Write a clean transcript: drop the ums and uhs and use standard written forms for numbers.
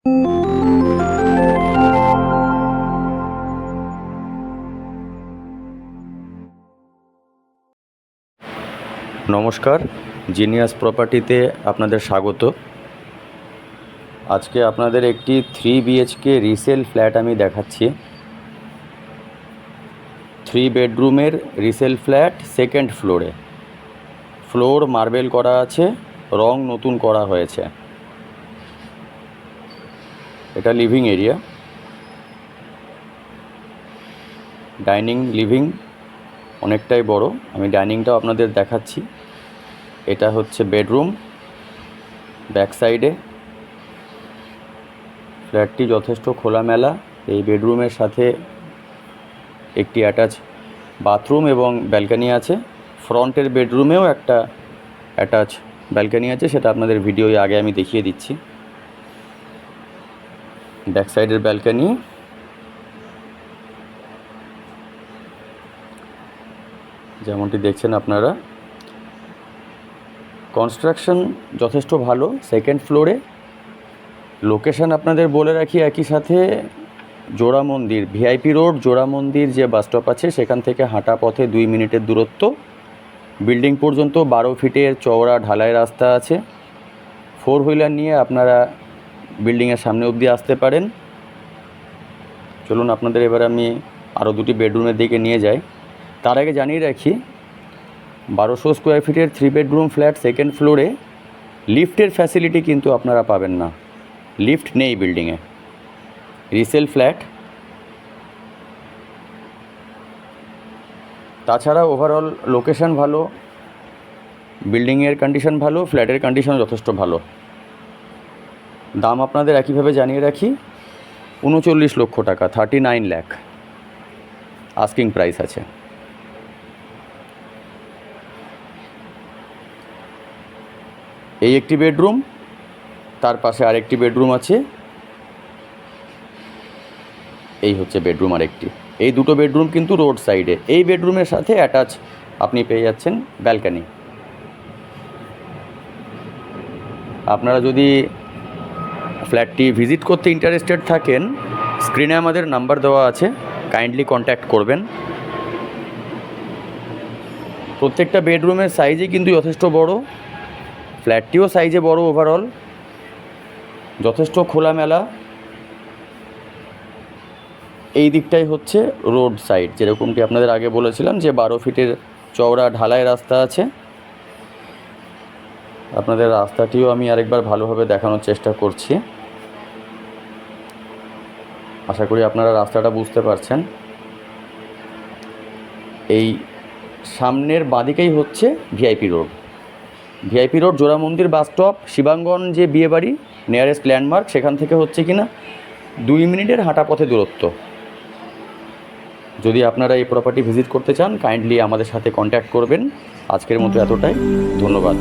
নমস্কার, জিনিয়াস প্রপার্টিতে আপনাদের স্বাগত। আজকে আপনাদের একটি 3 বিএইচকে রিসেল ফ্ল্যাট আমি দেখাচ্ছি। 3 বেডরুমের রিসেল ফ্ল্যাট, সেকেন্ড ফ্লোরে। ফ্লোর মার্বেল করা আছে, রং নতুন করা হয়েছে। এটা লিভিং এরিয়া, ডাইনিং লিভিং অনেকটাই বড়। আমি ডাইনিংটাও আপনাদের দেখাচ্ছি। এটা হচ্ছে বেডরুম, ব্যাক সাইডে। ফ্ল্যাটটি যথেষ্ট খোলামেলা। এই বেডরুমের সাথে একটি অ্যাটাচ বাথরুম এবং ব্যালকনি আছে। ফ্রন্টের বেডরুমেও একটা অ্যাটাচ ব্যালকনি আছে, সেটা আপনাদের ভিডিওয় আগে আমি দেখিয়ে দিচ্ছি। ব্যাক সাইডের ব্যালকনি, যেমনটি দেখছেন আপনারা। কনস্ট্রাকশন যথেষ্ট ভালো। সেকেন্ড ফ্লোরে লোকেশন আপনাদের বলে রাখি, একই সাথে জোড়া মন্দির, ভিআইপি রোড জোড়া মন্দির যে বাস স্টপ আছে সেখান থেকে হাঁটা পথে 2 মিনিটের দূরত্ব। বিল্ডিং পর্যন্ত 12 ফিটের চওড়া ঢালাই রাস্তা আছে। 4 হুইলার নিয়ে আপনারা বিল্ডিংয়ের সামনে অবধি আসতে পারেন। চলুন আপনাদের এবার আমি আরও 2টি বেডরুমের দিকে নিয়ে যাই। তার আগে জানিয়ে রাখি, 1200 স্কোয়ার ফিটের 3 বেডরুম ফ্ল্যাট সেকেন্ড ফ্লোরে লিফটের ফ্যাসিলিটি কিন্তু আপনারা পাবেন না। লিফট নেই বিল্ডিংয়ে। রিসেল ফ্ল্যাট, তাছাড়া ওভারঅল লোকেশন ভালো, বিল্ডিংয়ের কন্ডিশন ভালো, ফ্ল্যাটের কন্ডিশন যথেষ্ট ভালো। দাম আপনাদের একইভাবে জানিয়ে রাখি, 39 লক্ষ টাকা, 39 লাখ আস্কিং প্রাইস আছে। এই একটি বেডরুম, তার পাশে আরেকটি বেডরুম আছে। এই হচ্ছে বেডরুম আরেকটি। এই দুটো বেডরুম কিন্তু রোড সাইডে। এই বেডরুমের সাথে অ্যাটাচ আপনি পেয়ে যাচ্ছেন ব্যালকনি। আপনারা যদি ফ্ল্যাটটি ভিজিট করতে ইন্টারেস্টেড থাকেন, স্ক্রিনে আমাদের নাম্বার দেওয়া আছে, কাইন্ডলি কন্ট্যাক্ট করবেন। প্রত্যেকটা বেডরুমের সাইজে কিন্তু যথেষ্ট বড়, ফ্ল্যাটটিও সাইজে বড়। ওভারঅল যথেষ্ট খোলামেলা। এই দিকটাই হচ্ছে রোড সাইড, যেরকমটি আপনাদের আগে বলেছিলাম যে 12 ফিটের চওড়া ঢালাই রাস্তা আছে। আপনাদের রাস্তাটিও আমি আরেকবার ভালোভাবে দেখানোর চেষ্টা করছি। আশা করি আপনারা রাস্তাটা বুঝতে পারছেন। এই সামনের বাঁদিকেই হচ্ছে ভিআইপি রোড। ভিআইপি রোড জোড়া মন্দির বাস স্টপ, শিবাঙ্গন যে বিয়েবাড়ি নিয়ারেস্ট ল্যান্ডমার্ক, সেখান থেকে হচ্ছে কিনা 2 মিনিটের হাঁটা পথে দূরত্ব। যদি আপনারা এই প্রপার্টি ভিজিট করতে চান, কাইন্ডলি আমাদের সাথে কন্ট্যাক্ট করবেন। আজকের মতো এতটাই, ধন্যবাদ।